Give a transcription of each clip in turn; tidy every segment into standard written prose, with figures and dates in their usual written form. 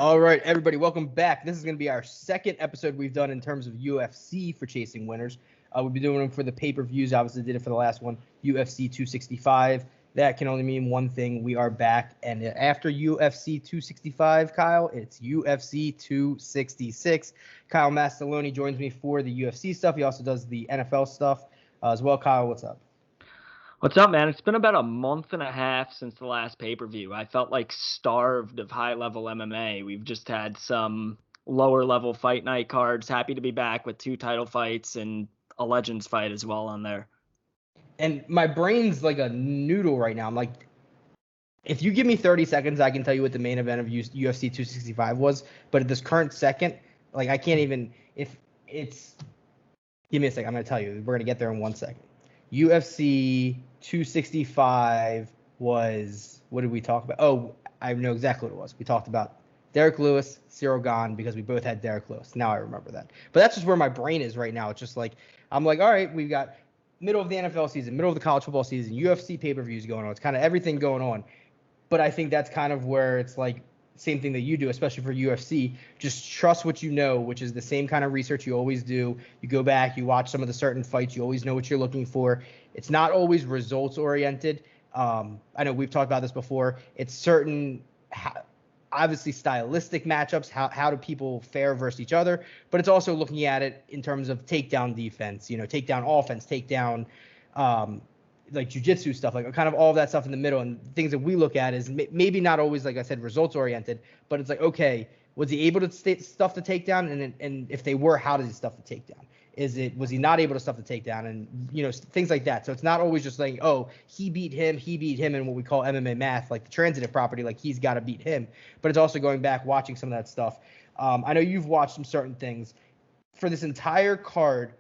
All right, everybody, welcome back. This is going to be our second episode we've done in terms of UFC for Chasing Winners. We'll be doing them for the pay-per-views. Obviously, did it for the last one, UFC 265. That can only mean one thing. We are back. And after UFC 265, Kyle, it's UFC 266. Kyle Mastoloni joins me for the UFC stuff. He also does the NFL stuff as well. Kyle, what's up? What's up, man? It's been about a month and a half since the last pay-per-view. I felt like starved of high-level MMA. We've just had some lower-level fight night cards. Happy to be back with 2 title fights and a Legends fight as well on there. And my brain's like a noodle right now. I'm like, if you give me 30 seconds, I can tell you what the main event of UFC 265 was. But at this current second, like I can't even, if it's, give me a second. I'm going to tell you. We're going to get there in 1 second. UFC 265 was, what did we talk about? Oh, I know exactly what it was. We talked about Derek Lewis, Cyril Gane, because we both had Derek Lewis. Now I remember that. But that's just where my brain is right now. It's just like, I'm like, all right, we've got middle of the NFL season, middle of the college football season, UFC pay-per-views going on. It's kind of everything going on. But I think that's kind of where it's like, same thing that you do, especially for UFC. Just trust what you know, which is the same kind of research you always do. You go back, you watch some of the certain fights, you always know what you're looking for. It's not always results oriented. I know we've talked about this before. It's certain, obviously stylistic matchups. How do people fare versus each other? But it's also looking at it in terms of takedown defense, takedown offense, takedown, like jiu-jitsu stuff, like kind of all of that stuff in the middle. And things that we look at is maybe not always, like I said, results oriented, but it's like, okay, was he able to stuff the takedown? And if they were, how does he stuff the takedown? Was he not able to stuff the takedown? And, things like that. So it's not always just like, oh, he beat him in what we call MMA math, like the transitive property, like he's got to beat him. But it's also going back, watching some of that stuff. I know you've watched some certain things. For this entire card,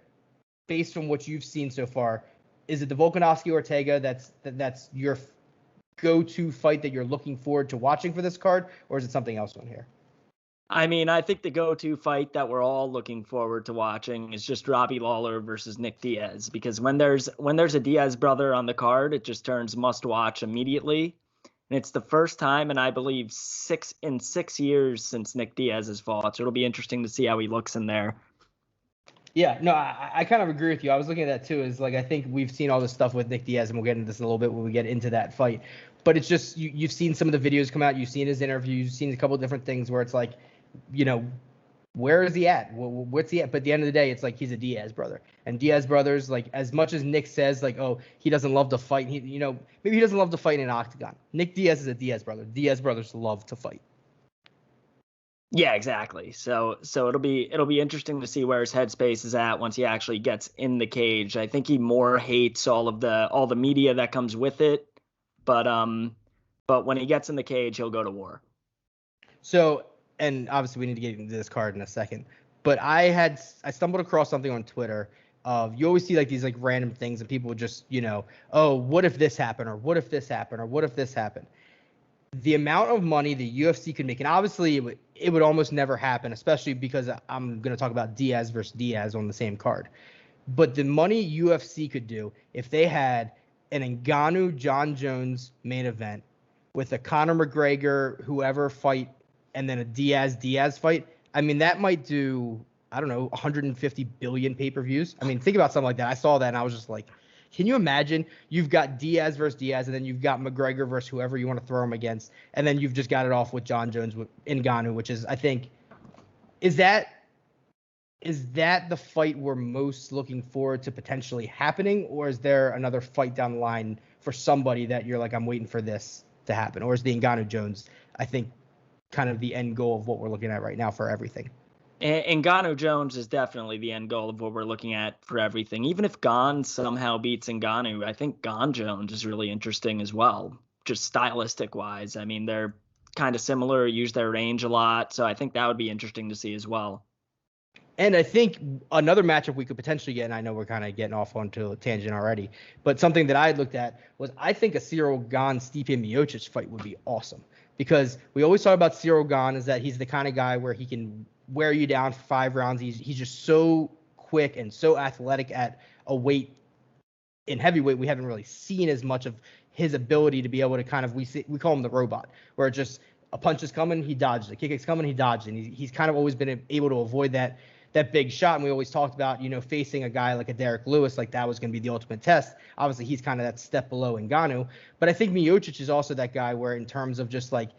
based on what you've seen so far, is it the Volkanovsky Ortega that's your go-to fight that you're looking forward to watching for this card, or is it something else on here? I mean, I think the go-to fight that we're all looking forward to watching is just Robbie Lawler versus Nick Diaz, because when there's a Diaz brother on the card, it just turns must-watch immediately. And it's the first time in, I believe, 6 years since Nick Diaz has fought, so it'll be interesting to see how he looks in there. Yeah, no, I kind of agree with you. I was looking at that too. Is like, I think we've seen all this stuff with Nick Diaz, and we'll get into this in a little bit when we get into that fight. But it's just you've seen some of the videos come out. You've seen his interviews. You've seen a couple of different things where it's like, where is he at? What's he at? But at the end of the day, it's like he's a Diaz brother. And Diaz brothers, like, as much as Nick says, like, oh, he doesn't love to fight. Maybe he doesn't love to fight in an octagon. Nick Diaz is a Diaz brother. Diaz brothers love to fight. Yeah, exactly. So it'll be interesting to see where his headspace is at once he actually gets in the cage. I think he more hates all the media that comes with it, but when he gets in the cage, he'll go to war. So, and obviously we need to get into this card in a second, but I stumbled across something on Twitter of, you always see like these like random things and people just, oh, what if this happened, or what if this happened, or what if this happened? The amount of money the UFC could make, and obviously it would almost never happen, especially because I'm going to talk about Diaz versus Diaz on the same card. But the money UFC could do if they had an Ngannou-Jon Jones main event with a Conor McGregor whoever fight, and then a Diaz fight, I mean, that might do, I don't know, 150 billion pay-per-views. I mean, think about something like that. I saw that and I was just like, can you imagine? You've got Diaz versus Diaz, and then you've got McGregor versus whoever you want to throw him against, and then you've just got it off with Jon Jones with Ngannou, which is, I think, is that the fight we're most looking forward to potentially happening, or is there another fight down the line for somebody that you're like, I'm waiting for this to happen, or is the Ngannou Jones, I think, kind of the end goal of what we're looking at right now for everything? Ngannou Jones is definitely the end goal of what we're looking at for everything. Even if Gane somehow beats Ngannou, I think Gane Jones is really interesting as well, just stylistic wise. I mean, they're kind of similar, use their range a lot, so I think that would be interesting to see as well. And I think another matchup we could potentially get, and I know we're kind of getting off onto a tangent already, but something that I looked at was, I think a Cyril Gane-Stipe Miocic fight would be awesome, because we always talk about Cyril Gane is that he's the kind of guy where he can wear you down for 5 rounds. He's just so quick and so athletic at a weight. In heavyweight, we haven't really seen as much of his ability to be able to kind of, we call him the robot, where just a punch is coming, he dodges. A kick is coming, he dodges. And he's kind of always been able to avoid that big shot. And we always talked about, facing a guy like a Derek Lewis, like that was going to be the ultimate test. Obviously, he's kind of that step below Ngannou. But I think Miocic is also that guy where in terms of just like,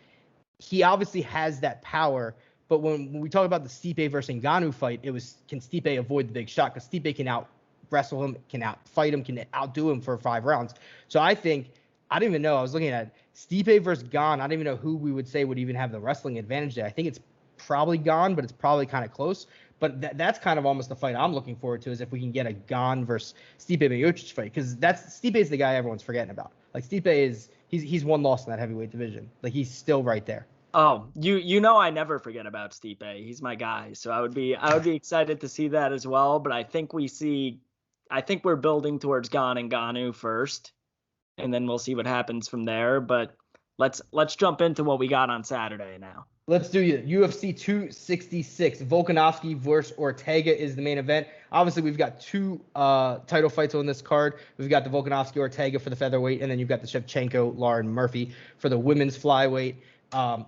he obviously has that power. But when we talk about the Stipe versus Ngannou fight, it was, can Stipe avoid the big shot? Because Stipe can out wrestle him, can out fight him, can outdo him for 5 rounds. So I think, I don't even know, I was looking at Stipe versus Gane. I don't even know who we would say would even have the wrestling advantage there. I think it's probably Gane, but it's probably kind of close. But that's kind of almost the fight I'm looking forward to, is if we can get a Gane versus Stipe Miocic fight, because Stipe is the guy everyone's forgetting about. Like Stipe is, he's one loss in that heavyweight division. Like he's still right there. Oh, I never forget about Stipe. He's my guy, so I would be excited to see that as well. But I think we're building towards Gane and Ngannou first, and then we'll see what happens from there. But let's jump into what we got on Saturday now. Let's do UFC 266. Volkanovsky versus Ortega is the main event. Obviously, we've got 2 title fights on this card. We've got the Volkanovsky-Ortega for the featherweight, and then you've got the Shevchenko-Lauren Murphy for the women's flyweight.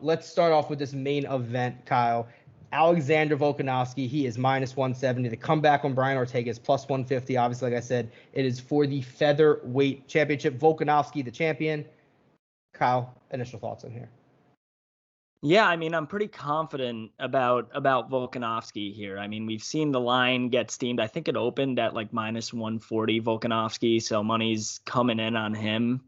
Let's start off with this main event, Kyle. Alexander Volkanovsky, he is -170. The comeback on Brian Ortega is +150. Obviously, like I said, it is for the featherweight championship. Volkanovsky, the champion. Kyle, initial thoughts on here? Yeah, I mean, I'm pretty confident about Volkanovsky here. I mean, we've seen the line get steamed. I think it opened at like -140 Volkanovsky, so money's coming in on him.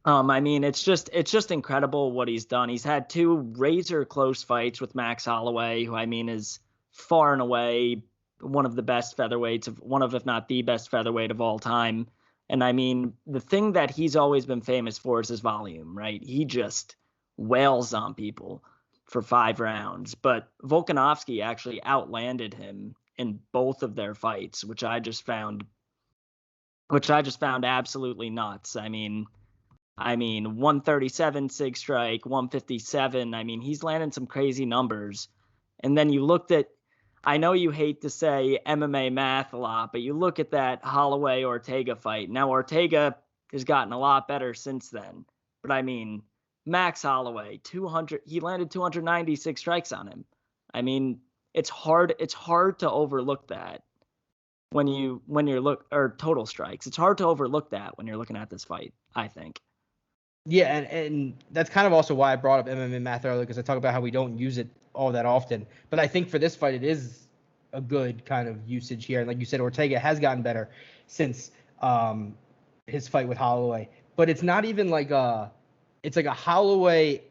I mean, it's just incredible what he's done. He's had 2 razor close fights with Max Holloway, who I mean is far and away one of the best featherweights, if not the best featherweight of all time. And I mean, the thing that he's always been famous for is his volume, right? He just wails on people for 5 rounds. But Volkanovsky actually outlanded him in both of their fights, which I just found absolutely nuts. I mean, 137 sig strike, 157. I mean, he's landing some crazy numbers. And then you looked at, I know you hate to say MMA math a lot, but you look at that Holloway-Ortega fight. Now, Ortega has gotten a lot better since then. But I mean, Max Holloway, he landed 296 strikes on him. I mean, it's hard to overlook that when you're or total strikes. It's hard to overlook that when you're looking at this fight, I think. Yeah, and that's kind of also why I brought up MMA math earlier, because I talk about how we don't use it all that often. But I think for this fight, it is a good kind of usage here. And like you said, Ortega has gotten better since his fight with Holloway. But it's not even like it's like a Holloway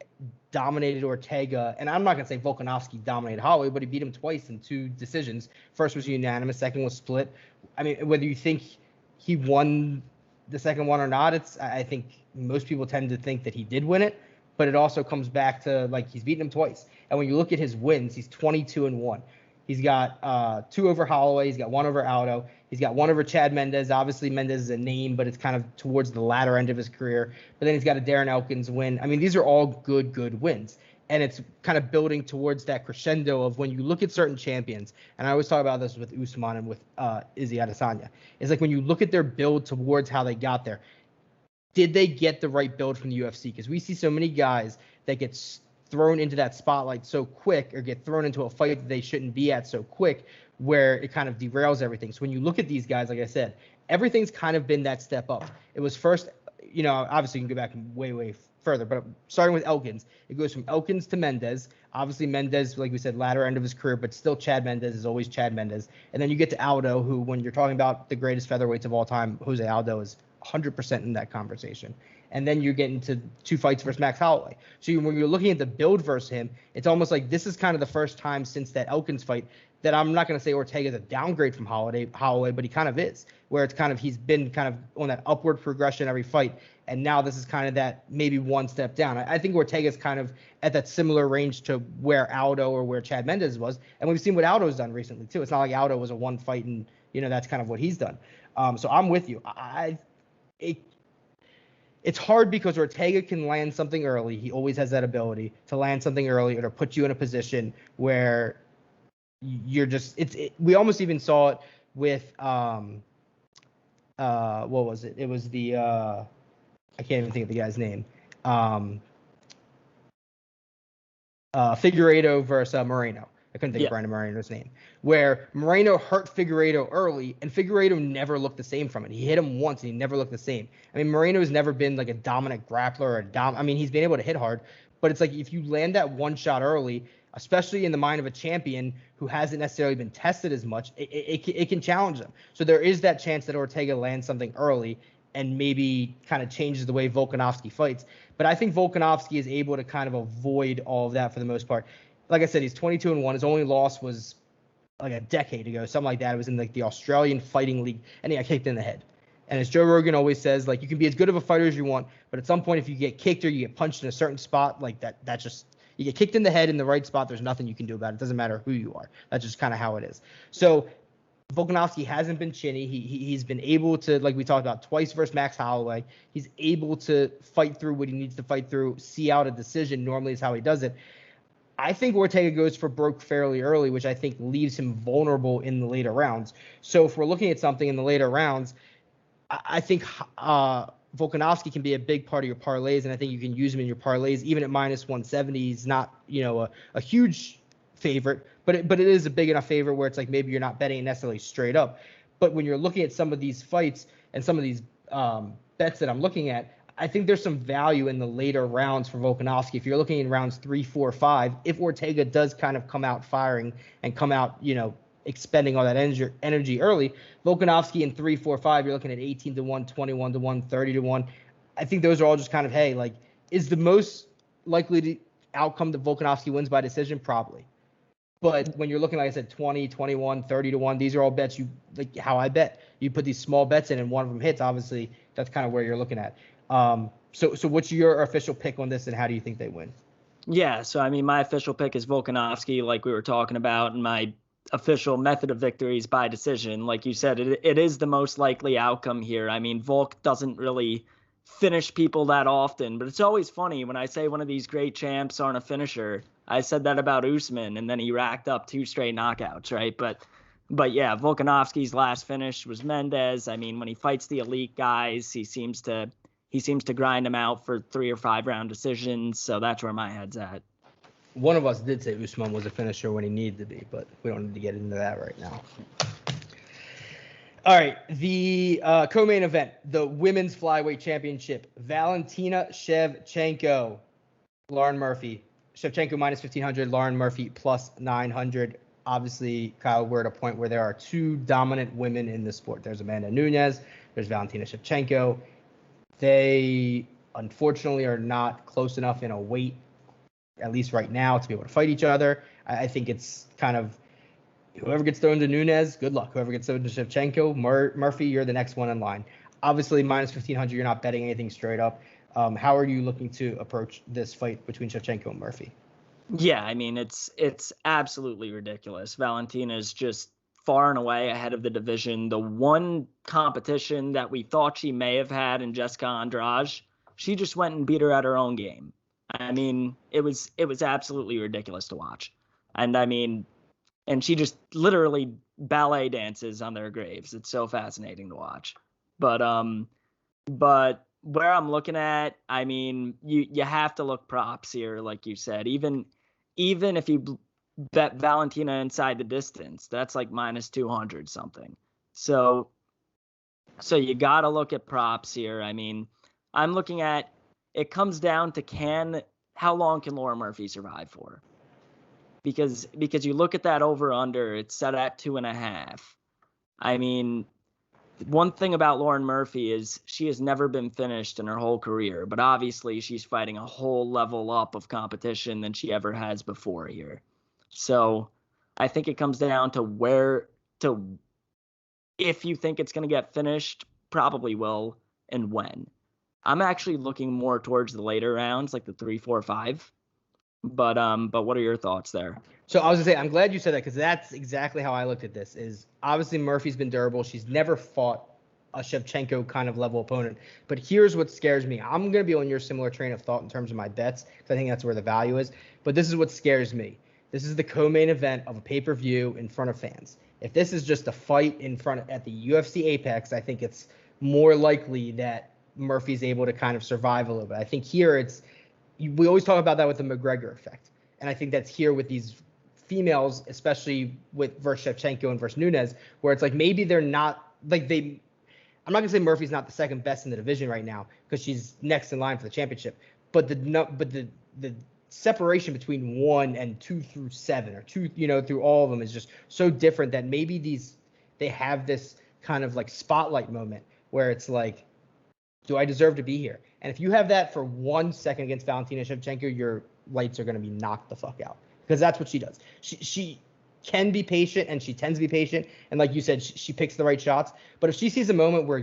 dominated Ortega. And I'm not going to say Volkanovsky dominated Holloway, but he beat him twice in 2 decisions. First was unanimous, second was split. I mean, whether you think he won the second one or not, I think most people tend to think that he did win it, but it also comes back to like he's beaten him twice. And when you look at his wins, he's 22-1. He's got 2 over Holloway, he's got 1 over Aldo, he's got 1 over Chad Mendes. Obviously Mendes is a name, but it's kind of towards the latter end of his career. But then he's got a Darren Elkins win. I mean, these are all good wins. And it's kind of building towards that crescendo of when you look at certain champions, and I always talk about this with Usman and with Izzy Adesanya, is like when you look at their build towards how they got there, did they get the right build from the UFC? Because we see so many guys that get thrown into that spotlight so quick, or get thrown into a fight that they shouldn't be at so quick, where it kind of derails everything. So when you look at these guys, like I said, everything's kind of been that step up. It was first, obviously you can go back way further, but starting with Elkins, it goes from Elkins to Mendes. Obviously Mendes, like we said, latter end of his career, but still Chad Mendes is always Chad Mendes. And then you get to Aldo, who, when you're talking about the greatest featherweights of all time, Jose Aldo is 100% in that conversation. And then you're getting to 2 fights versus Max Holloway. So when you're looking at the build versus him, it's almost like this is kind of the first time since that Elkins fight that I'm not going to say Ortega is a downgrade from Holloway, but he kind of is, where it's kind of he's been kind of on that upward progression every fight. And now this is kind of that maybe one step down. I think Ortega is kind of at that similar range to where Aldo or where Chad Mendes was. And we've seen what Aldo's done recently, too. It's not like Aldo was a one fight and, that's kind of what he's done. So I'm with you. It's hard because Ortega can land something early. He always has that ability to land something early or to put you in a position where you're just we almost even saw it with what was it? It was the I can't even think of the guy's name. Figueiredo versus Moreno. I couldn't think of Yeah. Brandon Moreno's name. Where Moreno hurt Figueiredo early, and Figueiredo never looked the same from it. He hit him once, and he never looked the same. I mean, Moreno's never been like a dominant grappler or I mean, he's been able to hit hard, but it's like if you land that one shot early, especially in the mind of a champion who hasn't necessarily been tested as much, it can challenge them. So there is that chance that Ortega lands something early and maybe kind of changes the way Volkanovsky fights. But I think Volkanovsky is able to kind of avoid all of that for the most part. Like I said, he's 22-1. His only loss was like a decade ago, something like that. It was in like the Australian Fighting League, and he got kicked in the head. And as Joe Rogan always says, like, you can be as good of a fighter as you want, but at some point, if you get kicked or you get punched in a certain spot, like that's just, you get kicked in the head in the right spot, there's nothing you can do about it. It doesn't matter who you are. That's just kind of how it is. So Volkanovsky hasn't been chinny. He's been able to, like we talked about, twice versus Max Holloway. He's able to fight through what he needs to fight through, see out a decision. Normally is how he does it. I think Ortega goes for broke fairly early, which I think leaves him vulnerable in the later rounds. So if we're looking at something in the later rounds, I think Volkanovsky can be a big part of your parlays, and I think you can use him in your parlays. Even at minus 170, he's not, a huge favorite, but it is a big enough favorite where it's like maybe you're not betting it necessarily straight up. But when you're looking at some of these fights and some of these bets that I'm looking at, I think there's some value in the later rounds for Volkanovsky. If you're looking in rounds 3, 4, 5, if Ortega does kind of come out firing and come out, expending all that energy early, Volkanovsky in 3, 4, 5, you're looking at 18-1, 21-1, 30-1. I think those are all just kind of, hey, like, is the most likely outcome that Volkanovsky wins by decision? Probably. But when you're looking, like I said, 20, 21, 30-1, these are all bets like how I bet. You put these small bets in and one of them hits, obviously that's kind of where you're looking at. So what's your official pick on this, and how do you think they win? Yeah, so I mean, my official pick is Volkanovsky, like we were talking about, and my official method of victory is by decision. Like you said, it is the most likely outcome here. I mean, Volk doesn't really finish people that often, but it's always funny when I say one of these great champs aren't a finisher. I said that about Usman, and then he racked up 2 straight knockouts, right? But yeah, Volkanovski's last finish was Mendez. I mean, when he fights the elite guys, he seems to grind them out for 3 or 5 round decisions. So that's where my head's at. One of us did say Usman was a finisher when he needed to be, but we don't need to get into that right now. All right, the co-main event, the Women's Flyweight Championship. Valentina Shevchenko, Lauren Murphy. Shevchenko minus 1,500, Lauren Murphy plus 900. Obviously, Kyle, we're at a point where there are 2 dominant women in the sport. There's Amanda Nunes. There's Valentina Shevchenko. They, unfortunately, are not close enough in a weight, at least right now, to be able to fight each other. I think it's kind of whoever gets thrown to Nunes, good luck. Whoever gets thrown to Shevchenko, Murphy, you're the next one in line. Obviously, minus 1,500, you're not betting anything straight up. How are you looking to approach this fight between Shevchenko and Murphy? Yeah, I mean, it's absolutely ridiculous. Valentina is just far and away ahead of the division. The one competition that we thought she may have had in Jessica Andraj, she just went and beat her at her own game. I mean, it was absolutely ridiculous to watch. And I mean, and she just literally ballet dances on their graves. It's so fascinating to watch. But where I'm looking at, I mean, you have to look props here, like you said. Even if you bet Valentina inside the distance, that's like minus 200 something. So you got to look at props here. I mean, I'm looking at, it comes down to how long can Laura Murphy survive for? Because you look at that over under, it's set at 2.5. I mean, one thing about Lauren Murphy is she has never been finished in her whole career, but obviously she's fighting a whole level up of competition than she ever has before here. So I think it comes down to if you think it's going to get finished, probably will, and when. I'm actually looking more towards the later rounds, like the 3, 4, 5. But what are your thoughts there? So I was gonna say, I'm glad you said that, because that's exactly how I looked at this. Is obviously Murphy's been durable. She's never fought a Shevchenko kind of level opponent. But here's what scares me. I'm gonna be on your similar train of thought in terms of my bets, because I think that's where the value is. But this is what scares me. This is the co-main event of a pay-per-view in front of fans. If this is just a fight at the UFC Apex, I think it's more likely that Murphy's able to kind of survive a little bit. I think here we always talk about that with the McGregor effect. And I think that's here with these females, especially with versus Shevchenko and versus Nunes, where it's like maybe they're not like they. I'm not gonna say Murphy's not the second best in the division right now because she's next in line for the championship, but the separation between 1 and 2 through 7 or 2, through all of them is just so different that maybe they have this kind of like spotlight moment where it's like, do I deserve to be here? And if you have that for 1 second against Valentina Shevchenko, your lights are going to be knocked the fuck out because that's what she does. She can be patient and she tends to be patient. And like you said, she picks the right shots. But if she sees a moment where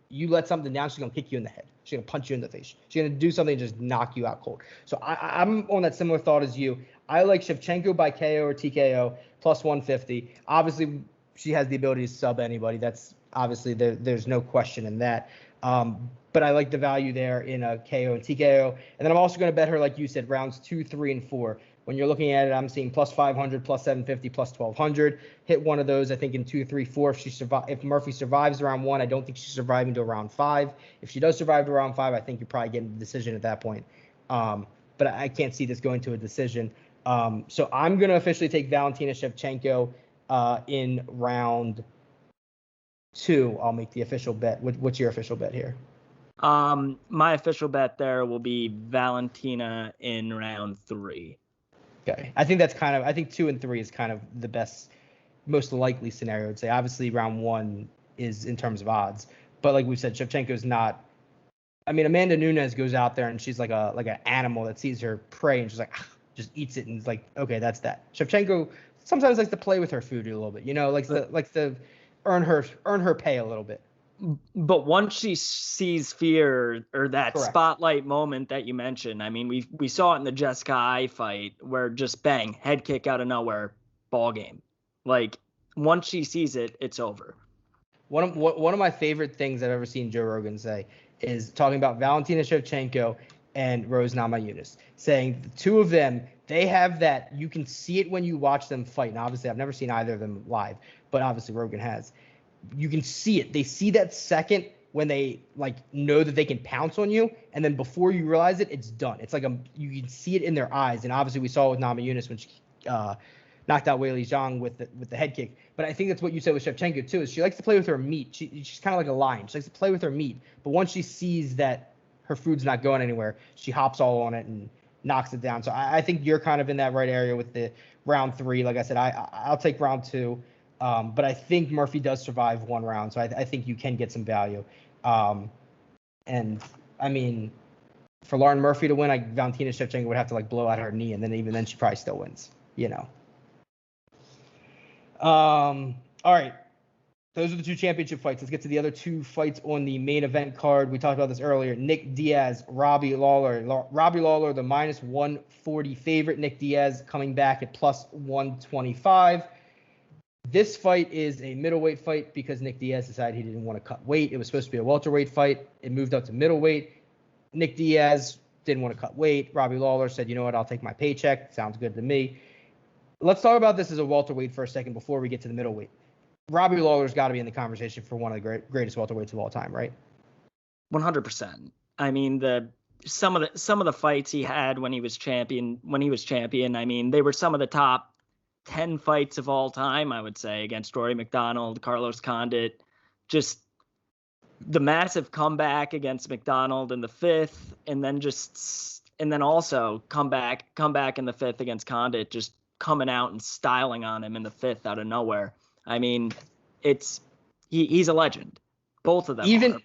you let something down, she's going to kick you in the head. She's going to punch you in the face. She's going to do something and just knock you out cold. So I'm on that similar thought as you. I like Shevchenko by KO or TKO plus 150. Obviously, she has the ability to sub anybody. That's obviously there's no question in that. But I like the value there in a KO and TKO. And then I'm also going to bet her, like you said, rounds 2, 3, and 4. When you're looking at it, I'm seeing plus 500, plus 750, plus 1200. Hit one of those, I think, in 2, 3, 4. If Murphy survives round 1, I don't think she's surviving to round 5. If she does survive to round 5, I think you're probably getting a decision at that point. But I can't see this going to a decision. So I'm going to officially take Valentina Shevchenko in round 2. I'll make the official bet. What's your official bet here? My official bet there will be Valentina in round 3. Okay. I think 2 and 3 is kind of the best, most likely scenario, I'd say. Obviously, round 1 is in terms of odds. But like we said, Shevchenko's not. I mean, Amanda Nunes goes out there and she's like an animal that sees her prey and she's like, just eats it and is like, okay, that's that. Shevchenko sometimes likes to play with her food a little bit, likes to earn her pay a little bit. But once she sees fear or that Correct. Spotlight moment that you mentioned, I mean, we saw it in the Jessica Ai fight where just bang, head kick out of nowhere, ball game. Like once she sees it, it's over. One of my favorite things I've ever seen Joe Rogan say is talking about Valentina Shevchenko and Rose Namajunas, saying the two of them, they have that, you can see it when you watch them fight. And obviously, I've never seen either of them live, but obviously Rogan has. You can see it. They see that second when they know that they can pounce on you, and then before you realize it, it's done. It's like you can see it in their eyes. And obviously, we saw it with Namajunas when she knocked out Weili Zhang with the head kick. But I think that's what you said with Shevchenko too. Is she likes to play with her meat. She's kind of like a lion. She likes to play with her meat. But once she sees that her food's not going anywhere, she hops all on it and knocks it down. So I think you're kind of in that right area with the round 3. Like I said, I'll take round 2. But I think Murphy does survive 1 round, so I think you can get some value. And I mean, for Lauren Murphy to win, Valentina Shevchenko would have to blow out her knee, and then even then she probably still wins. All right, those are the 2 championship fights. Let's get to the other 2 fights on the main event card. We talked about this earlier. Nick Diaz, Robbie Lawler. Robbie Lawler, the minus 140 favorite. Nick Diaz coming back at plus 125. This fight is a middleweight fight because Nick Diaz decided he didn't want to cut weight. It was supposed to be a welterweight fight. It moved up to middleweight. Nick Diaz didn't want to cut weight. Robbie Lawler said, you know what, I'll take my paycheck. Sounds good to me. Let's talk about this as a welterweight for a second before we get to the middleweight. Robbie Lawler's got to be in the conversation for one of the greatest welterweights of all time, right? 100%. I mean, some of the fights he had when he was champion, I mean, they were some of the top 10 fights of all time, I would say, against Rory McDonald, Carlos Condit. Just the massive comeback against McDonald in the 5th, and then also come back in the 5th against Condit, just coming out and styling on him in the 5th out of nowhere. I mean, he's a legend. Both of them even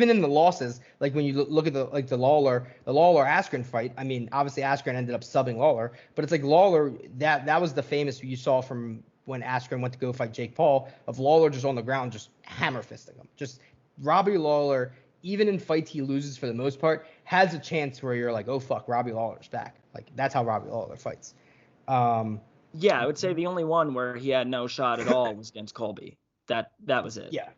in the losses, like when you look at the Lawler Askren fight. I mean, obviously Askren ended up subbing Lawler, but it's like Lawler, that was the famous you saw from when Askren went to go fight Jake Paul, of Lawler just on the ground just hammer fisting him. Just Robbie Lawler, even in fights he loses for the most part, has a chance where you're like, oh fuck, Robbie Lawler's back. Like that's how Robbie Lawler fights. Yeah, I would say the only one where he had no shot at all was against Colby. That was it. Yeah.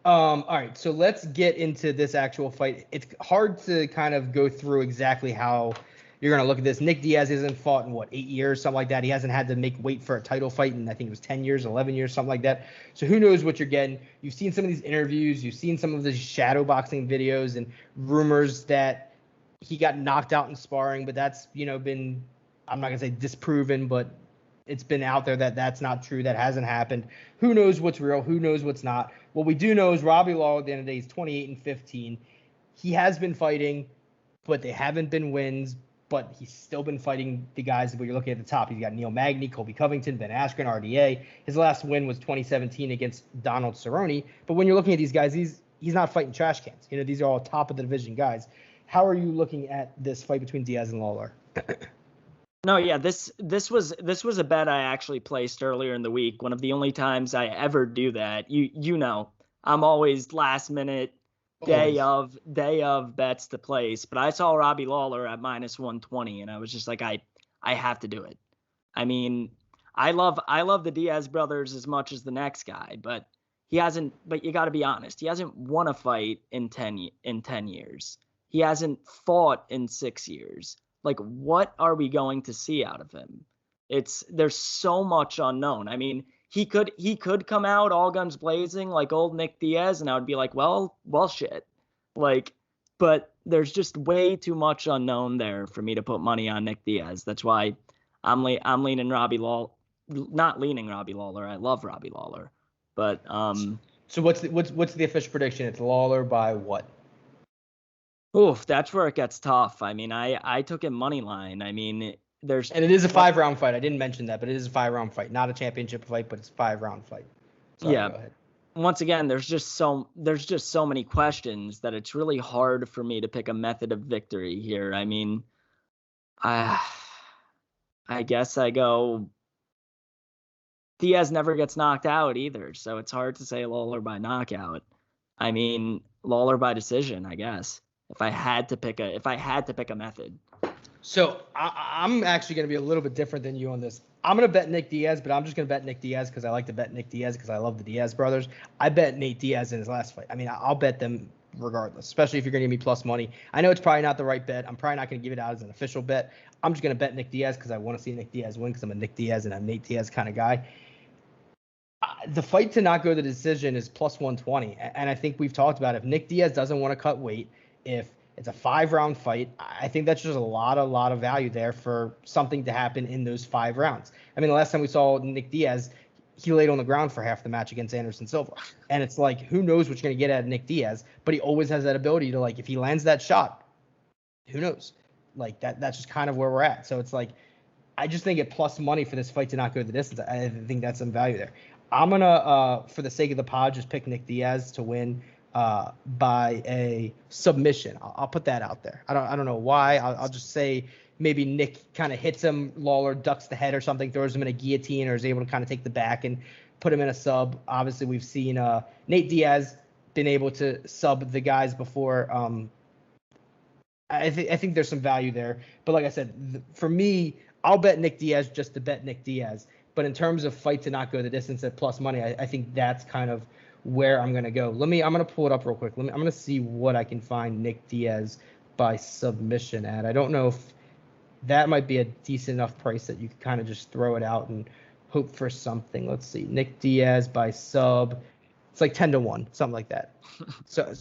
All right, so let's get into this actual fight. It's hard to kind of go through exactly how you're going to look at this. Nick Diaz hasn't fought in, 8 years, something like that. He hasn't had to make weight for a title fight in, I think it was 10 years, 11 years, something like that. So who knows what you're getting. You've seen some of these interviews. You've seen some of the shadow boxing videos and rumors that he got knocked out in sparring, but that's, been, I'm not going to say disproven, but it's been out there that that's not true. That hasn't happened. Who knows what's real? Who knows what's not? What we do know is Robbie Lawler at the end of the day is 28-15. He has been fighting, but they haven't been wins. But he's still been fighting the guys that you're looking at the top. He's got Neil Magny, Colby Covington, Ben Askren, RDA. His last win was 2017 against Donald Cerrone. But when you're looking at these guys, he's not fighting trash cans. These are all top of the division guys. How are you looking at this fight between Diaz and Lawler? No, yeah, this was a bet I actually placed earlier in the week. One of the only times I ever do that. I'm always last minute, day of bets to place. But I saw Robbie Lawler at -120, and I was just like, I have to do it. I mean, I love the Diaz brothers as much as the next guy, but he hasn't. But you got to be honest, he hasn't won a fight in 10 years. He hasn't fought in 6 years. Like, what are we going to see out of him? There's so much unknown. I mean, he could come out all guns blazing like old Nick Diaz, and I would be like, well, shit. Like, but there's just way too much unknown there for me to put money on Nick Diaz. That's why I'm leaning Robbie Lawler, not leaning Robbie Lawler. I love Robbie Lawler, but So what's the official prediction? It's Lawler by what? Oof, that's where it gets tough. I mean, I took it money line. I mean, and it is a 5-round fight. I didn't mention that, but it is a 5-round fight, not a championship fight, but it's a 5-round fight. Sorry, yeah. Go ahead. Once again, there's just so many questions that it's really hard for me to pick a method of victory here. I mean, I guess I go Diaz never gets knocked out either, so it's hard to say Lawler by knockout. I mean, Lawler by decision, I guess. If I had to pick a method. So I'm actually going to be a little bit different than you on this. I'm going to bet Nick Diaz, but I'm just going to bet Nick Diaz because I like to bet Nick Diaz because I love the Diaz brothers. I bet Nate Diaz in his last fight. I mean, I'll bet them regardless, especially if you're going to give me plus money. I know it's probably not the right bet. I'm probably not going to give it out as an official bet. I'm just going to bet Nick Diaz because I want to see Nick Diaz win because I'm a Nick Diaz and I'm Nate Diaz kind of guy. The fight to not go to the decision is plus 120. And I think we've talked about it. If Nick Diaz doesn't want to cut weight, if it's a 5-round fight, I think that's just a lot of value there for something to happen in those 5 rounds. I mean, the last time we saw Nick Diaz, he laid on the ground for half the match against Anderson Silva. And it's like, who knows what you're going to get out of Nick Diaz, but he always has that ability to, like, if he lands that shot, who knows? Like, that's just kind of where we're at. So it's like, I just think at plus money for this fight to not go the distance, I think that's some value there. I'm going to, for the sake of the pod, just pick Nick Diaz to win by a submission. I'll put that out there. I don't know why. I'll just say maybe Nick kind of hits him, Lawler ducks the head or something, throws him in a guillotine, or is able to kind of take the back and put him in a sub. Obviously, we've seen Nate Diaz been able to sub the guys before. I think there's some value there. But like I said, for me, I'll bet Nick Diaz just to bet Nick Diaz. But in terms of fight to not go the distance at plus money, I think that's kind of where I'm going to go. I'm going to pull it up real quick. I'm going to see what I can find Nick Diaz by submission at. I don't know if that might be a decent enough price that you can kind of just throw it out and hope for something. Let's see. Nick Diaz by sub. It's like 10-1, something like that. So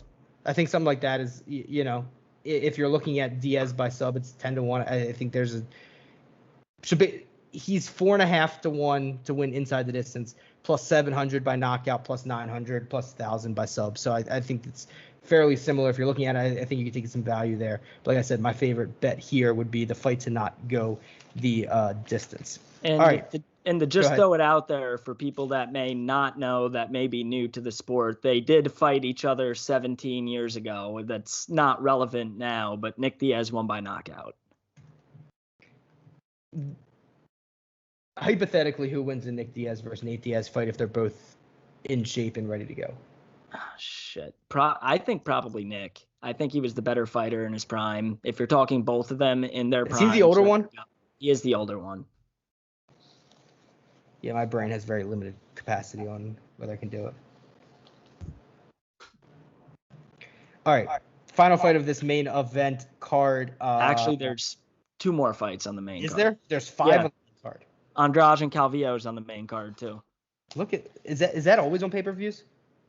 I think something like that is, if you're looking at Diaz by sub, it's 10-1. I think he's 4.5 to 1 to win inside the distance, plus 700 by knockout, plus 900, plus 1,000 by sub. So I think it's fairly similar. If you're looking at it, I think you can take some value there. But like I said, my favorite bet here would be the fight to not go the distance. And all right. To just throw it out there for people that may not know, that may be new to the sport, they did fight each other 17 years ago. That's not relevant now, but Nick Diaz won by knockout. Hypothetically, who wins a Nick Diaz versus Nate Diaz fight if they're both in shape and ready to go? Oh, shit. I think probably Nick. I think he was the better fighter in his prime. If you're talking both of them in their prime. Is he the older one? He is the older one. Yeah, my brain has very limited capacity on whether I can do it. All right. Final fight of this main event card. Actually, there's 2 more fights on the main card. Is there? There's 5 on the main card. Andraj and Calvillo is on the main card too. Look at is that always on pay-per-views?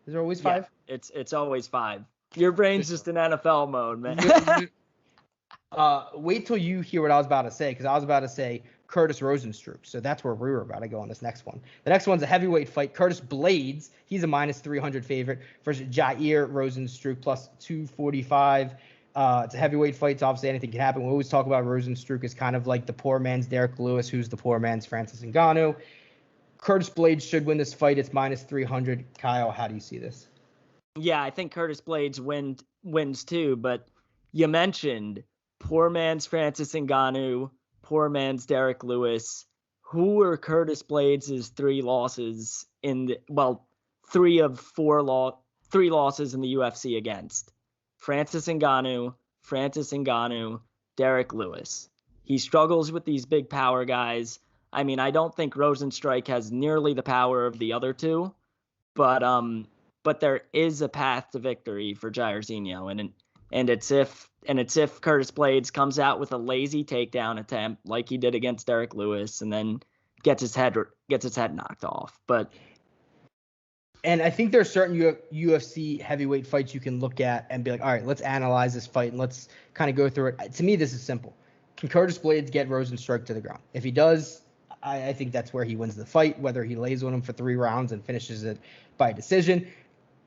Is there always 5? Yeah, it's always 5. Your brain's just in NFL mode, man. Wait till you hear what I was about to say, because I was about to say Curtis Rosenstruck. So that's where we were about to go on this next one. The next one's a heavyweight fight. Curtis Blades, he's a minus 300 favorite versus Jair Rosenstruck plus 245. It's a heavyweight fight, so obviously anything can happen. We always talk about Rosenstruck as kind of like the poor man's Derek Lewis, who's the poor man's Francis Ngannou. Curtis Blades should win this fight. It's minus 300. Kyle, how do you see this? Yeah, I think Curtis Blades wins too, but you mentioned poor man's Francis Ngannou, poor man's Derek Lewis. Who were Curtis Blades' three losses three losses in the UFC against? Francis Ngannou, Derek Lewis. He struggles with these big power guys. I mean, I don't think Rosenstruck has nearly the power of the other two, but there is a path to victory for Jairzinho, and it's if Curtis Blades comes out with a lazy takedown attempt like he did against Derek Lewis, and then gets his head knocked off. And I think there's certain UFC heavyweight fights you can look at and be like, all right, let's analyze this fight and let's kind of go through it. To me, this is simple. Can Curtis Blades get Rosenstruck to the ground? If he does, I think that's where he wins the fight, whether he lays on him for 3 rounds and finishes it by decision.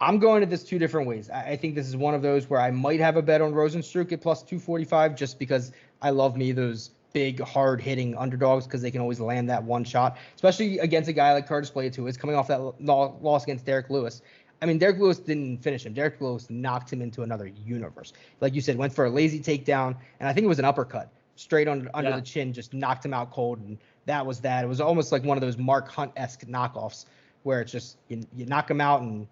I'm going at this 2 different ways. I think this is one of those where I might have a bet on Rosenstruck at plus 245 just because I love me those big, hard-hitting underdogs because they can always land that one shot, especially against a guy like Curtis Blades who is coming off that loss against Derek Lewis. I mean, Derek Lewis didn't finish him. Derek Lewis knocked him into another universe. Like you said, went for a lazy takedown, and I think it was an uppercut straight under the chin, just knocked him out cold, and that was that. It was almost like one of those Mark Hunt-esque knockoffs where it's just you knock him out and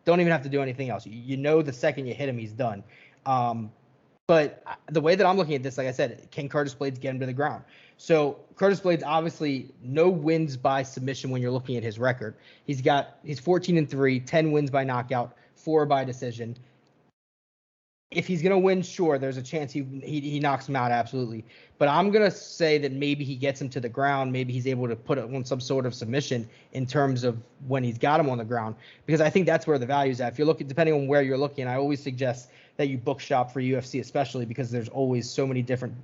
don't even have to do anything else. You know the second you hit him, he's done. But the way that I'm looking at this, like I said, can Curtis Blades get him to the ground? So Curtis Blades, obviously, no wins by submission when you're looking at his record. He's 14-3, 10 wins by knockout, 4 by decision. If he's going to win, sure, there's a chance he knocks him out, absolutely. But I'm going to say that maybe he gets him to the ground. Maybe he's able to put it on some sort of submission in terms of when he's got him on the ground, because I think that's where the value is at. If you're looking, depending on where you're looking, I always suggest that you book shop for UFC, especially because there's always so many different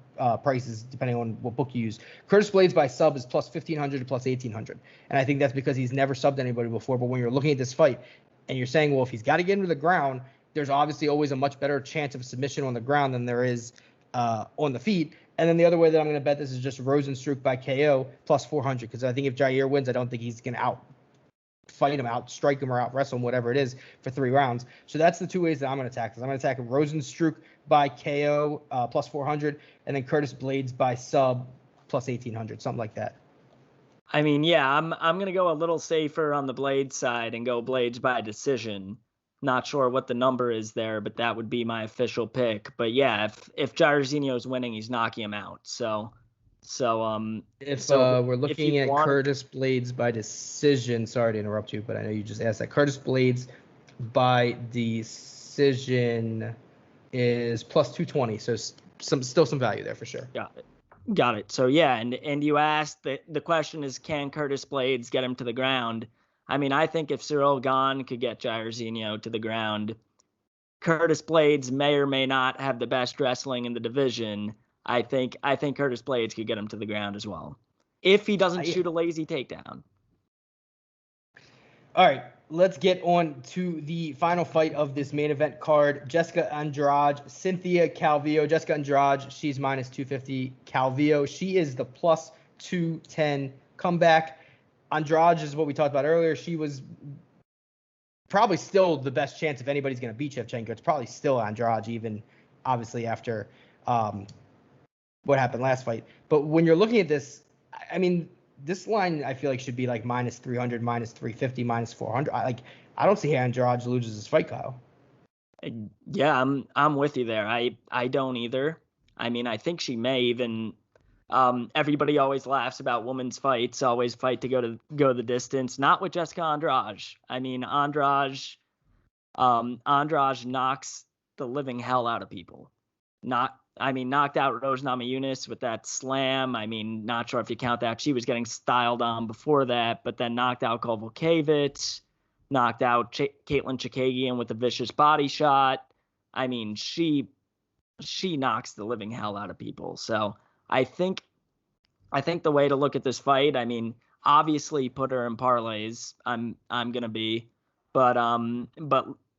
prices depending on what book you use. Curtis Blades by sub is plus 1,500 to plus 1,800. And I think that's because he's never subbed anybody before. But when you're looking at this fight and you're saying, well, if he's got to get him to the ground, there's obviously always a much better chance of a submission on the ground than there is on the feet. And then the other way that I'm going to bet this is just Rosenstruck by KO plus 400, because I think if Jair wins, I don't think he's going to fight him, out strike him, or out wrestle him, whatever it is, for 3 rounds. So that's the 2 ways that I'm going to attack this. I'm going to attack Rosenstruck by KO plus 400, and then Curtis Blades by sub plus 1,800, something like that. I mean, yeah, I'm going to go a little safer on the Blades side and go Blades by decision. Not sure what the number is there, but that would be my official pick. But yeah, if Jairzinho's winning, he's knocking him out. So we're looking at Curtis Blades by decision, sorry to interrupt you, but I know you just asked that. Curtis Blades by decision is plus 220, so still some value there for sure. Got it. So yeah, and you asked the question is, can Curtis Blades get him to the ground? I mean, I think if Ciryl Gane could get Jairzinho to the ground, Curtis Blades may or may not have the best wrestling in the division. I think Curtis Blades could get him to the ground as well, if he doesn't shoot a lazy takedown. All right, let's get on to the final fight of this main event card. Jessica Andraj, Cynthia Calvillo. Jessica Andraj, she's minus 250. Calvillo, she is the plus 210 comeback. Andraj is what we talked about earlier. She was probably still the best chance if anybody's going to beat Shevchenko. It's probably still Andraj, even obviously after what happened last fight. But when you're looking at this, I mean, this line I feel like should be like minus 300, minus 350, minus 400. I don't see how Andraj loses this fight, Kyle. Yeah, I'm with you there. I don't either. I mean, I think she may even. Everybody always laughs about women's fights, always fight to go the distance. Not with Jessica Andraj. I mean, Andraj knocks the living hell out of people. Knocked out Rose Namajunas with that slam. I mean, not sure if you count that. She was getting styled on before that, but then knocked out Kowalkiewicz, knocked out Caitlin Chikagian with a vicious body shot. I mean, she she knocks the living hell out of people. So I think the way to look at this fight, I mean, obviously put her in parlays. I'm gonna be, but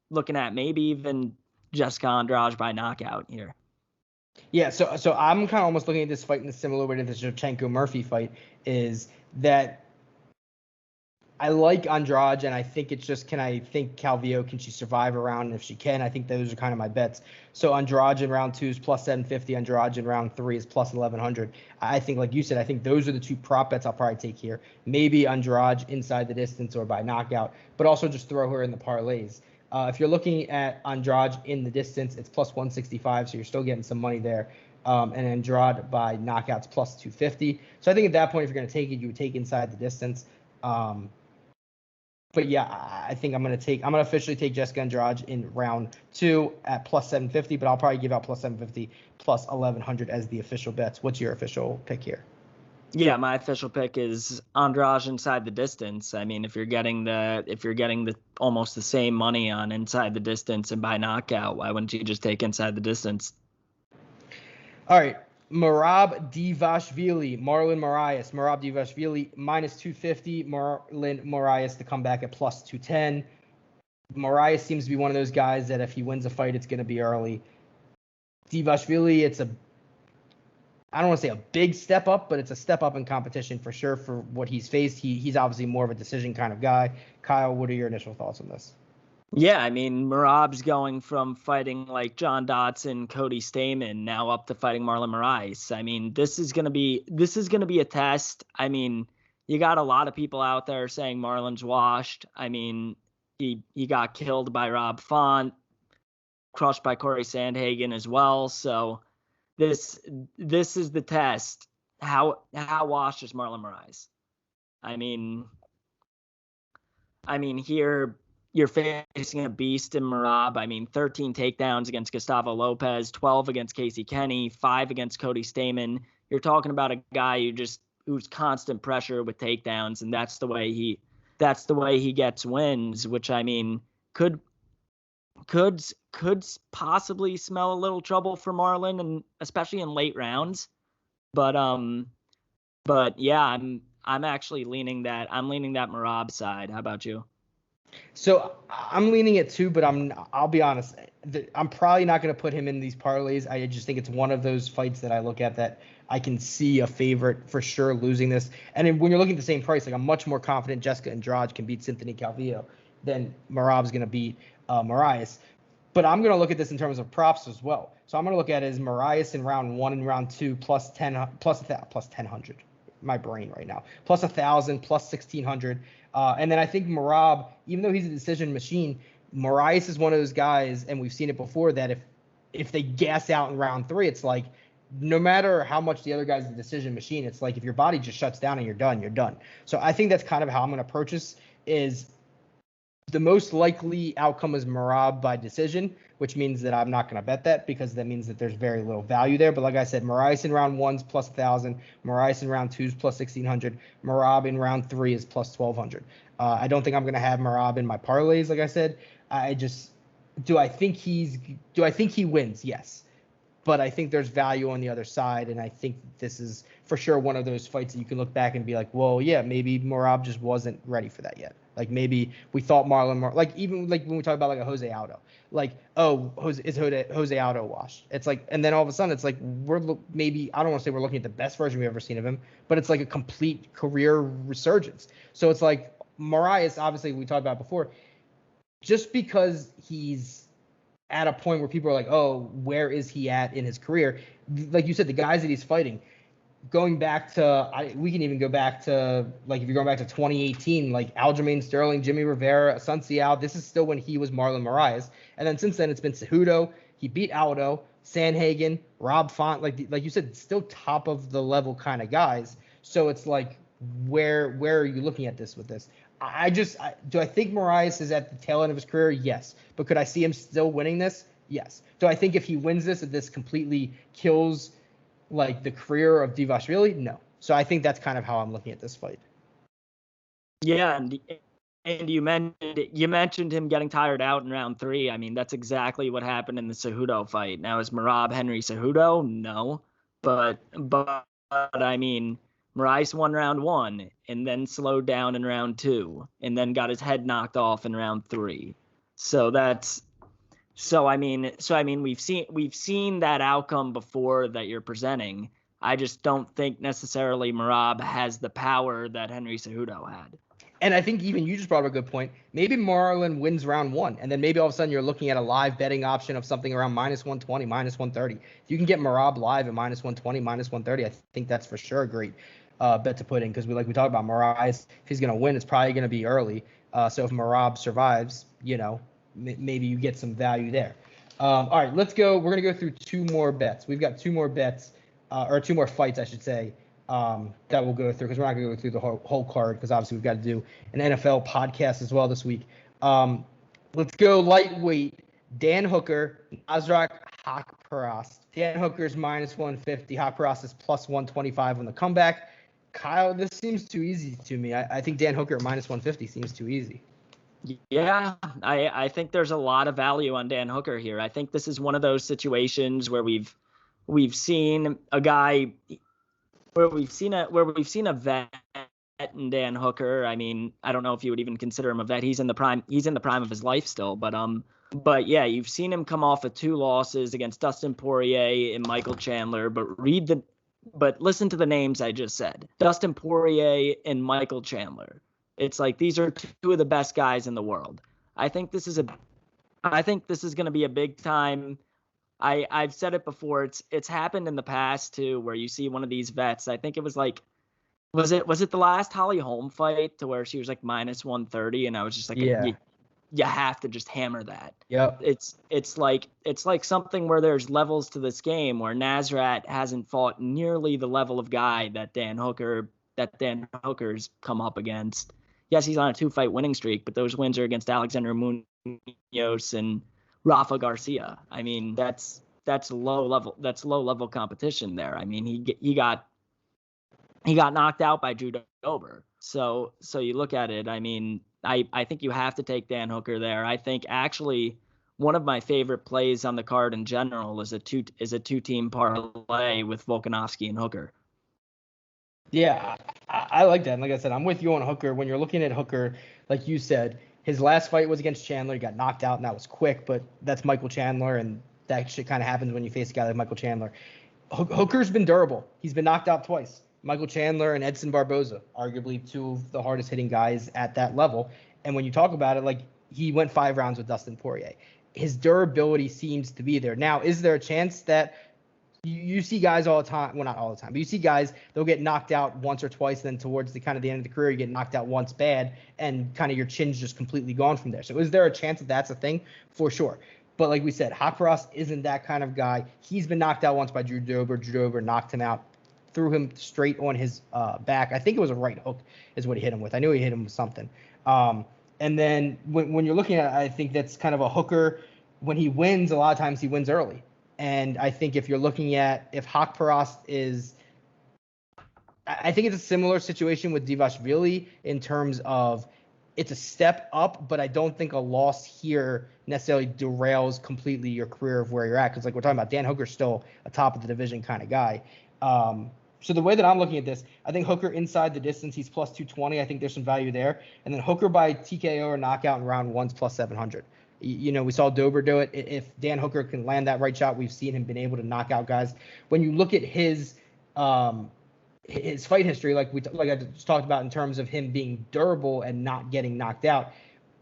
looking at maybe even Jessica Andraj by knockout here. Yeah, so I'm kind of almost looking at this fight in a similar way to the Shevchenko Murphy fight, is that I like Andraj, and I think it's just, can I think Calvillo, can she survive a round? And if she can, I think those are kind of my bets. So Andraj in round 2 is plus 750. Andraj in round 3 is plus 1100. I think, like you said, I think those are the two prop bets I'll probably take here. Maybe Andraj inside the distance or by knockout, but also just throw her in the parlays. If you're looking at Andraj in the distance, it's plus 165, so you're still getting some money there. And Andrade by knockouts plus 250. So I think at that point, if you're going to take it, you would take inside the distance. But yeah, I think I'm gonna officially take Jessica Andrade in round 2 at plus 750, but I'll probably give out plus 750 plus 1100 as the official bets. What's your official pick here? Yeah, my official pick is Andrade inside the distance. I mean, if you're getting the almost the same money on inside the distance and by knockout, why wouldn't you just take inside the distance? All right. Marab Divashvili, Marlon Moraes. Marab Divashvili minus 250. Marlon Moraes to come back at plus 210. Moraes seems to be one of those guys that if he wins a fight, it's going to be early. Divashvili, I don't want to say a big step up, but it's a step up in competition for sure for what he's faced. He's obviously more of a decision kind of guy. Kyle, what are your initial thoughts on this? Yeah, I mean, Marab's going from fighting like John Dodson, Cody Stamann, now up to fighting Marlon Moraes. I mean, this is gonna be a test. I mean, you got a lot of people out there saying Marlon's washed. I mean, he got killed by Rob Font, crushed by Corey Sandhagen as well. So this is the test. How washed is Marlon Moraes? I mean here you're facing a beast in Marab. I mean, 13 takedowns against Gustavo Lopez, 12 against Casey Kenny, 5 against Cody Stamann. You're talking about a guy who's constant pressure with takedowns, and that's the way he gets wins, which I mean could possibly smell a little trouble for Marlon, and especially in late rounds. But yeah, I'm actually leaning that Marab side. How about you? So I'm leaning it too, but I'll be honest. I'm probably not going to put him in these parlays. I just think it's one of those fights that I look at that I can see a favorite for sure losing this. And when you're looking at the same price, like I'm much more confident Jessica Andrade can beat Cynthia Calvillo than Marab's going to beat Moraes. But I'm going to look at this in terms of props as well. So I'm going to look at it as Moraes in round 1 and round 2 plus 1000. My brain right now. Plus 1,000, plus 1,600. And then I think Marab, even though he's a decision machine, Moraes is one of those guys, and we've seen it before, that if they gas out in round 3, it's like no matter how much the other guy's a decision machine, it's like if your body just shuts down and you're done, you're done. So I think that's kind of how I'm going to approach this. Is the most likely outcome is Marab by decision, which means that I'm not going to bet that because that means that there's very little value there. But like I said, Moraes in round 1's plus 1,000, Moraes in round 2's plus 1,600, Marab in round 3 is plus 1,200. I don't think I'm going to have Marab in my parlays. Like I said, do I think he wins? Yes. But I think there's value on the other side, and I think this is for sure one of those fights that you can look back and be like, well, yeah, maybe Marab just wasn't ready for that yet. Like maybe we thought like even like when we talk about like a Jose Aldo, like, oh, is Jose Aldo washed? It's like, and then all of a sudden it's like maybe, I don't want to say we're looking at the best version we've ever seen of him, but it's like a complete career resurgence. So it's like Moraes, obviously we talked about before, just because he's at a point where people are like, oh, where is he at in his career? Like you said, the guys that he's fighting, going back to, we can even go back to, like, if you're going back to 2018, like Aljamain Sterling, Jimmy Rivera, Sun Seau, this is still when he was Marlon Moraes. And then since then, it's been Cejudo. He beat Aldo, Sandhagen, Rob Font. Like you said, still top of the level kind of guys. So it's like, where are you looking at this with this? Do I think Moraes is at the tail end of his career? Yes. But could I see him still winning this? Yes. Do I think if he wins this, that this completely kills like the career of Divashvili? No. So I think that's kind of how I'm looking at this fight. Yeah, And you mentioned him getting tired out in round 3. I mean, that's exactly what happened in the Cejudo fight. Now, is Merab Henry Cejudo? No, but I mean, Moraes won round 1 and then slowed down in round 2 and then got his head knocked off in round 3. So I mean we've seen that outcome before that you're presenting. I just don't think necessarily Merab has the power that Henry Cejudo had. And I think even you just brought up a good point. Maybe Marlon wins round 1, and then maybe all of a sudden you're looking at a live betting option of something around -120, -130. If you can get Merab live at -120, -130, I think that's for sure a great bet to put in, because we talked about Moraes. If he's going to win, it's probably going to be early. So if Merab survives, maybe you get some value there. All right, let's go. We're going to go through 2 more bets. We've got 2 more bets, or 2 more fights, I should say, that we'll go through, because we're not going to go through the whole card, because obviously we've got to do an NFL podcast as well this week. Let's go lightweight. Dan Hooker, Nasrat Haqparast. Dan Hooker's -150. Haqparast is +125 on the comeback. Kyle, this seems too easy to me. I think Dan Hooker at -150 seems too easy. Yeah, I think there's a lot of value on Dan Hooker here. I think this is one of those situations where we've seen a guy where we've seen a vet in Dan Hooker. I mean, I don't know if you would even consider him a vet. He's in the prime of his life still, but yeah, you've seen him come off of 2 losses against Dustin Poirier and Michael Chandler, but listen to the names I just said. Dustin Poirier and Michael Chandler. It's like these are 2 of the best guys in the world. I think this is going to be a big time. I've said it before. It's happened in the past too, where you see one of these vets. I think it was like, was it the last Holly Holm fight to where she was like -130, and I was just like, yeah, you have to just hammer that. Yep. It's like something where there's levels to this game, where Nasrat hasn't fought nearly the level of guy that Dan Hooker's come up against. Yes, he's on a 2-fight winning streak, but those wins are against Alexander Munoz and Rafa Garcia. I mean, that's low level competition there. I mean, he got knocked out by Drew Dober. So you look at it. I mean, I think you have to take Dan Hooker there. I think actually one of my favorite plays on the card in general is a 2-team parlay with Volkanovsky and Hooker. Yeah, I like that. And like I said, I'm with you on Hooker. When you're looking at Hooker, like you said, his last fight was against Chandler. He got knocked out, and that was quick, but that's Michael Chandler, and that shit kind of happens when you face a guy like Michael Chandler. Hooker's been durable. He's been knocked out twice. Michael Chandler and Edson Barboza, arguably 2 of the hardest hitting guys at that level. And when you talk about it, like, he went 5 rounds with Dustin Poirier. His durability seems to be there. Now, is there a chance that you see guys all the time, well, not all the time, but you see guys, they'll get knocked out once or twice, and then towards the end of the career, you get knocked out once bad, and kind of your chin's just completely gone from there. So is there a chance that that's a thing? For sure. But like we said, Haqparast isn't that kind of guy. He's been knocked out once by Drew Dober. Drew Dober knocked him out, threw him straight on his back. I think it was a right hook is what he hit him with. I knew he hit him with something. And then when you're looking at it, I think that's kind of a Hooker. When he wins, a lot of times he wins early. And I think if you're looking at if Haqparast is – I think it's a similar situation with Divashvili in terms of it's a step up, but I don't think a loss here necessarily derails completely your career of where you're at. Because like we're talking about, Dan Hooker's still a top of the division kind of guy. So the way that I'm looking at this, I think Hooker inside the distance, he's +220. I think there's some value there. And then Hooker by TKO or knockout in round 1's +700. We saw Dober do it. If Dan Hooker can land that right shot, we've seen him been able to knock out guys. When you look at his fight history, like I just talked about in terms of him being durable and not getting knocked out,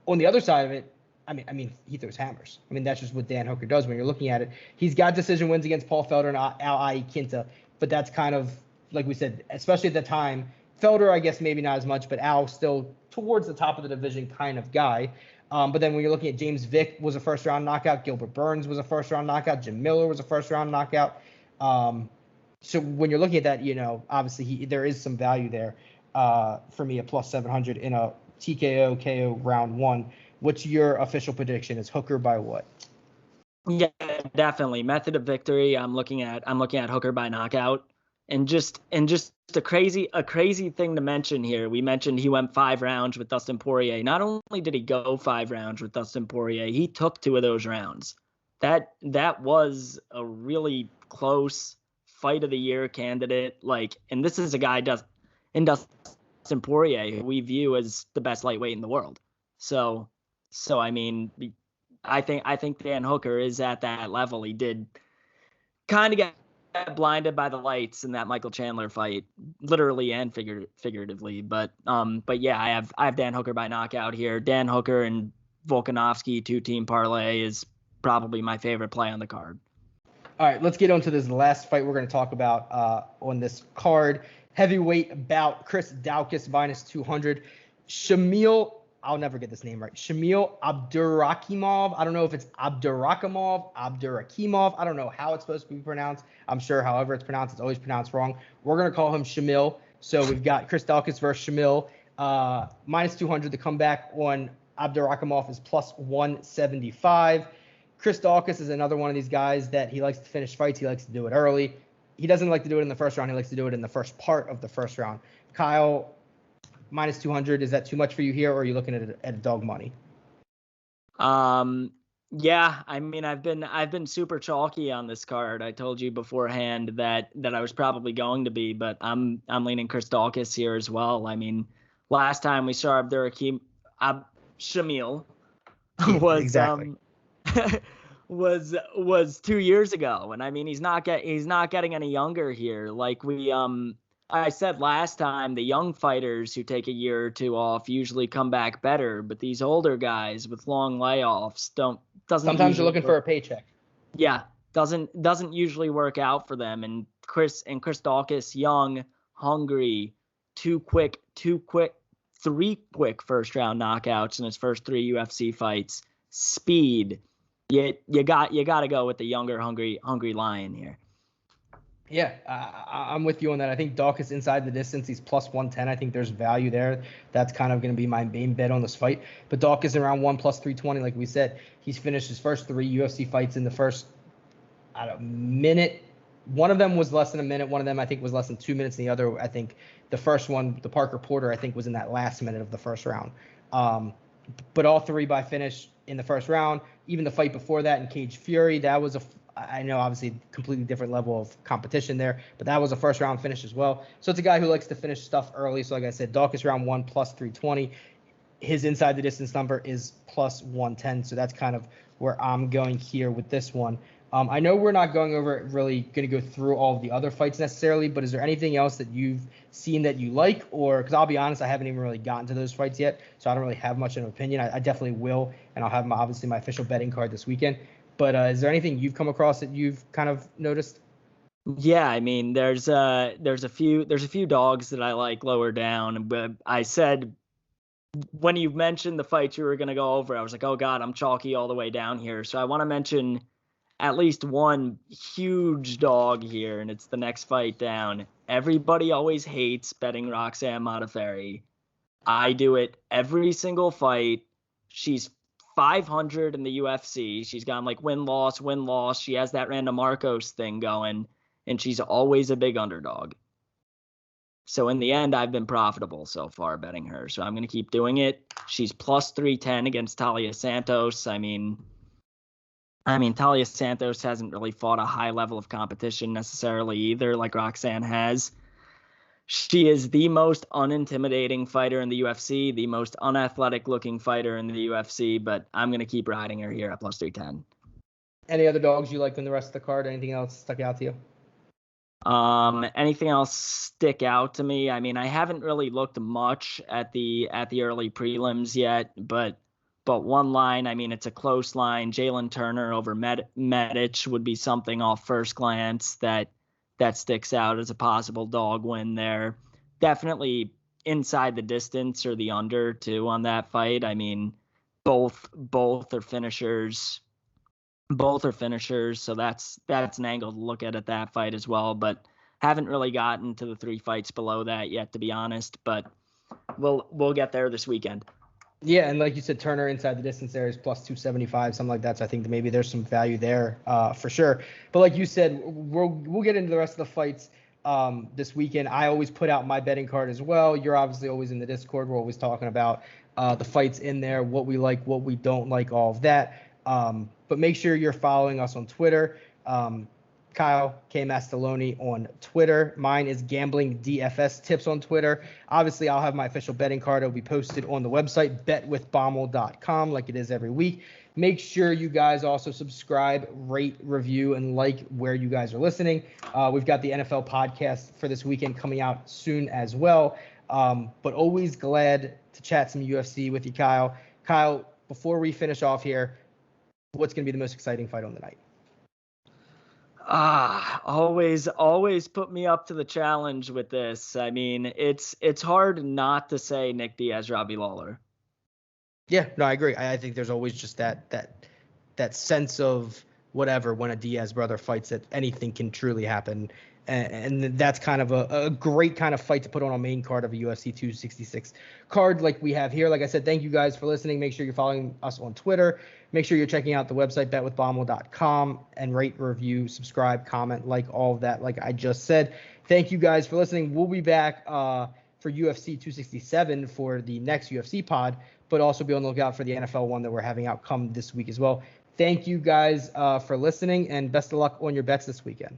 on the other side of it, I mean, he throws hammers. I mean, that's just what Dan Hooker does when you're looking at it. He's got decision wins against Paul Felder and Al Iaquinta, but that's kind of, like we said, especially at the time, Felder, I guess maybe not as much, but Al still towards the top of the division kind of guy. But then when you're looking at James Vick was a first-round knockout, Gilbert Burns was a first-round knockout, Jim Miller was a first-round knockout. So when you're looking at that, obviously there is some value there for me at +700 in a TKO KO round 1. What's your official prediction? Is Hooker by what? Yeah, definitely. Method of victory. I'm looking at Hooker by knockout. And just a crazy thing to mention here. We mentioned he went 5 rounds with Dustin Poirier. Not only did he go 5 rounds with Dustin Poirier, he took 2 of those rounds. That was a really close fight of the year candidate. Like, and this is a guy Dustin Poirier, who we view as the best lightweight in the world. So I mean, I think Dan Hooker is at that level. He did kind of get blinded by the lights in that Michael Chandler fight, literally and figuratively. But yeah, I have Dan Hooker by knockout here. Dan Hooker and Volkanovsky 2-team parlay is probably my favorite play on the card. All right, let's get on to this last fight we're going to talk about on this card. Heavyweight bout, Chris Daukaus -200. Shamil, I'll never get this name right. Shamil Abdurakhimov. I don't know if it's Abdurakhimov. I don't know how it's supposed to be pronounced. I'm sure however it's pronounced, it's always pronounced wrong. We're going to call him Shamil. So we've got Chris Daukaus versus Shamil. -200. The comeback on Abdurakhimov is +175. Chris Daukaus is another one of these guys that he likes to finish fights. He likes to do it early. He doesn't like to do it in the first round. He likes to do it in the first part of the first round. Kyle, -200, is that too much for you here, or are you looking at dog money? Yeah, I mean, I've been super chalky on this card. I told you beforehand that I was probably going to be, but I'm leaning Chris Daukaus here as well. I mean, last time we saw Shamil was exactly. was 2 years ago, and I mean, he's not getting any younger here. Like I said last time, the young fighters who take a year or 2 off usually come back better, but these older guys with long layoffs doesn't. Sometimes you're looking for a paycheck. Yeah, doesn't usually work out for them. And Chris Daukaus, young, hungry, 3 quick first round knockouts in his first 3 UFC fights. Speed. You got to go with the younger, hungry lion here. Yeah, I'm with you on that. I think Daukaus inside the distance. He's +110. I think there's value there. That's kind of going to be my main bet on this fight. But Daukaus around 1 +320, like we said. He's finished his first 3 UFC fights in the first minute. One of them was less than a minute. One of them, I think, was less than 2 minutes. And the other, I think, the first one, the Parker Porter, I think, was in that last minute of the first round. But all 3 by finish in the first round. Even the fight before that in Cage Fury, that was I know obviously completely different level of competition there, but that was a first round finish as well. So it's a guy who likes to finish stuff early. So like I said, Daukaus round 1 +320. His inside the distance number is +110. So that's kind of where I'm going here with this one. I know we're not going to go through all of the other fights necessarily, but is there anything else that you've seen that you like? Or, because I'll be honest, I haven't even really gotten to those fights yet, so I don't really have much of an opinion. I definitely will, and I'll have obviously my official betting card this weekend. But is there anything you've come across that you've kind of noticed? Yeah, I mean, there's a few dogs that I like lower down, but I said when you mentioned the fights you were going to go over, I was like, oh God, I'm chalky all the way down here. So I want to mention at least one huge dog here, and it's the next fight down. Everybody always hates betting Roxanne Modafferi. I do it every single fight. She's 500 in the UFC. She's gone like win-loss. She has that Randa Marcos thing going, and she's always a big underdog. So in the end, I've been profitable so far betting her. So I'm going to keep doing it. She's +310 against Talia Santos. I mean, Talia Santos hasn't really fought a high level of competition necessarily either, like Roxanne has. She is the most unintimidating fighter in the UFC, the most unathletic looking fighter in the UFC, but I'm going to keep riding her here at +310. Any other dogs you like in the rest of the card? Anything else stuck out to you? Anything else stick out to me? I mean, I haven't really looked much at the early prelims yet, but one line, I mean, it's a close line. Jalen Turner over Medic would be something off first glance that sticks out as a possible dog win there. Definitely inside the distance or the under too on that fight. I mean, both are finishers. So that's an angle to look at that fight as well. But haven't really gotten to the 3 fights below that yet, to be honest. But we'll get there this weekend. Yeah, and like you said, Turner inside the distance there is +275, something like that. So I think that maybe there's some value there for sure. But like you said, we'll get into the rest of the fights this weekend. I always put out my betting card as well. You're obviously always in the Discord. We're always talking about the fights in there, what we like, what we don't like, all of that. But make sure you're following us on Twitter. Kyle K. Mastoloni on Twitter. Mine is Gambling DFS Tips on Twitter. Obviously, I'll have my official betting card. It'll be posted on the website, betwithbaumohl.com, like it is every week. Make sure you guys also subscribe, rate, review, and like where you guys are listening. We've got the NFL podcast for this weekend coming out soon as well. But always glad to chat some UFC with you, Kyle. Kyle, before we finish off here, what's going to be the most exciting fight on the night? Always put me up to the challenge with this. I mean, it's hard not to say Nick Diaz, Robbie Lawler. Yeah, no, I agree. I think there's always just that sense of whatever when a Diaz brother fights that anything can truly happen. And that's kind of a great kind of fight to put on a main card of a UFC 266 card like we have here. Like I said, thank you guys for listening. Make sure you're following us on Twitter. Make sure you're checking out the website, betwithbaumohl.com, and rate, review, subscribe, comment, like all of that, like I just said. Thank you guys for listening. We'll be back for UFC 267 for the next UFC pod, but also be on the lookout for the NFL one that we're having out come this week as well. Thank you guys for listening, and best of luck on your bets this weekend.